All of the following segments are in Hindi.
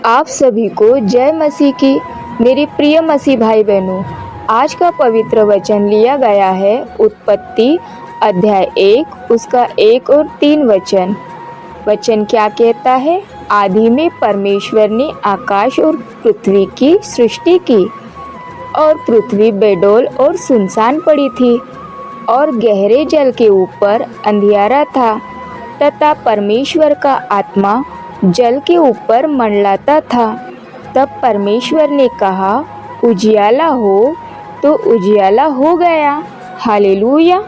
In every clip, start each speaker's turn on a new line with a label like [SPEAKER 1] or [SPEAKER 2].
[SPEAKER 1] आप सभी को जय मसीह की। मेरे प्रिय मसीह भाई बहनों, आज का पवित्र वचन लिया गया है उत्पत्ति अध्याय 1 उसका 1 और 3 वचन। वचन क्या कहता है? आदि में परमेश्वर ने आकाश और पृथ्वी की सृष्टि की, और पृथ्वी बेडौल और सुनसान पड़ी थी, और गहरे जल के ऊपर अंधियारा था, तथा परमेश्वर का आत्मा जल के ऊपर मंडलाता था। तब परमेश्वर ने कहा, उजियाला हो, तो उजियाला हो गया। हालेलुया।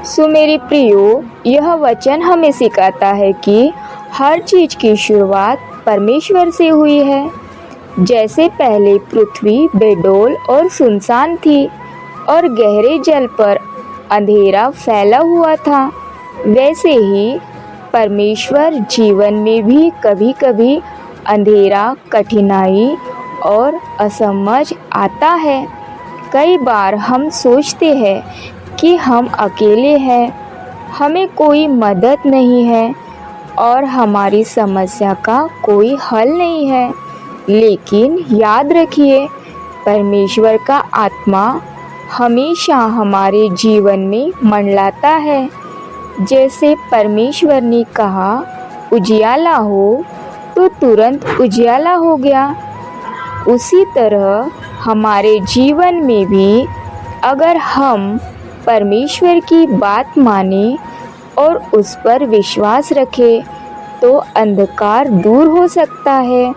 [SPEAKER 1] सो मेरे प्रियो, यह वचन हमें सिखाता है कि हर चीज की शुरुआत परमेश्वर से हुई है। जैसे पहले पृथ्वी बेडौल और सुनसान थी और गहरे जल पर अंधेरा फैला हुआ था, वैसे ही परमेश्वर जीवन में भी कभी कभी अंधेरा, कठिनाई और असमझ आता है। कई बार हम सोचते हैं कि हम अकेले हैं, हमें कोई मदद नहीं है और हमारी समस्या का कोई हल नहीं है। लेकिन याद रखिए, परमेश्वर का आत्मा हमेशा हमारे जीवन में मंडलाता है। जैसे परमेश्वर ने कहा उजियाला हो, तो तुरंत उजियाला हो गया। उसी तरह हमारे जीवन में भी अगर हम परमेश्वर की बात माने और उस पर विश्वास रखें, तो अंधकार दूर हो सकता है।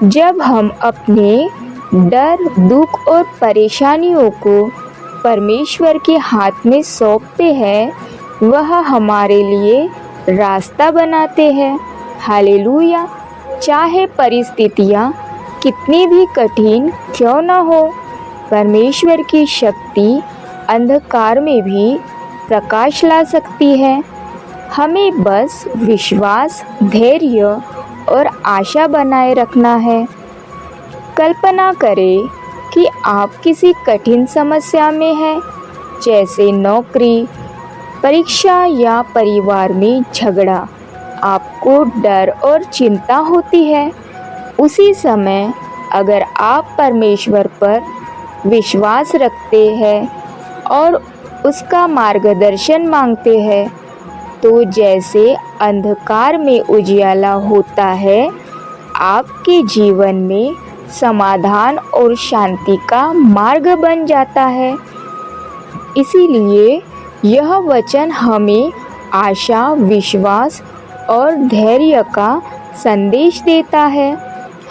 [SPEAKER 1] जब हम अपने डर, दुख और परेशानियों को परमेश्वर के हाथ में सौंपते हैं, वह हमारे लिए रास्ता बनाते हैं। हालेलुया। चाहे परिस्थितियाँ कितनी भी कठिन क्यों न हो, परमेश्वर की शक्ति अंधकार में भी प्रकाश ला सकती है। हमें बस विश्वास, धैर्य और आशा बनाए रखना है। कल्पना करें कि आप किसी कठिन समस्या में हैं, जैसे नौकरी, परीक्षा या परिवार में झगड़ा। आपको डर और चिंता होती है। उसी समय अगर आप परमेश्वर पर विश्वास रखते हैं और उसका मार्गदर्शन मांगते हैं, तो जैसे अंधकार में उजियाला होता है, आपके जीवन में समाधान और शांति का मार्ग बन जाता है। इसीलिए यह वचन हमें आशा, विश्वास और धैर्य का संदेश देता है।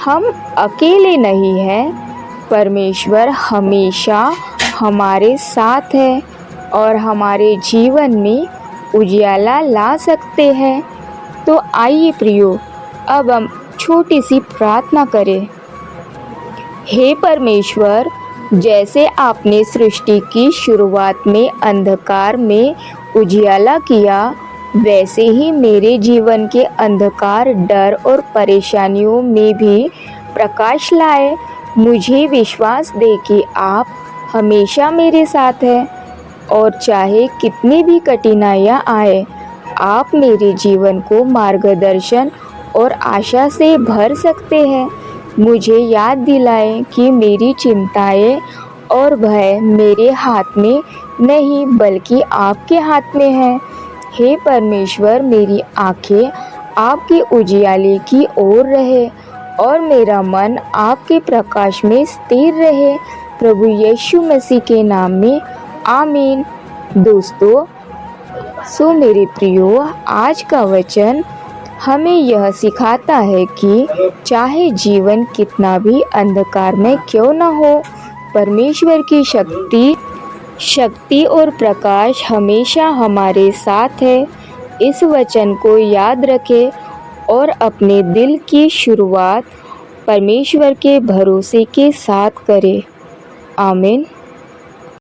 [SPEAKER 1] हम अकेले नहीं हैं। परमेश्वर हमेशा हमारे साथ है और हमारे जीवन में उजियाला ला सकते हैं। तो आइए प्रियो, अब हम छोटी सी प्रार्थना करें। हे परमेश्वर, जैसे आपने सृष्टि की शुरुआत में अंधकार में उजियाला किया, वैसे ही मेरे जीवन के अंधकार, डर और परेशानियों में भी प्रकाश लाए। मुझे विश्वास दे कि आप हमेशा मेरे साथ हैं, और चाहे कितनी भी कठिनाइयाँ आए, आप मेरे जीवन को मार्गदर्शन और आशा से भर सकते हैं। मुझे याद दिलाएं कि मेरी चिंताएं और भय मेरे हाथ में नहीं, बल्कि आपके हाथ में है। हे परमेश्वर, मेरी आंखें आपके उजियाले की ओर रहे और मेरा मन आपके प्रकाश में स्थिर रहे। प्रभु यीशु मसीह के नाम में आमीन। दोस्तों, सो मेरे प्रियो, आज का वचन हमें यह सिखाता है कि चाहे जीवन कितना भी अंधकार में क्यों न हो, परमेश्वर की शक्ति और प्रकाश हमेशा हमारे साथ है। इस वचन को याद रखें और अपने दिल की शुरुआत परमेश्वर के भरोसे के साथ करें। आमीन।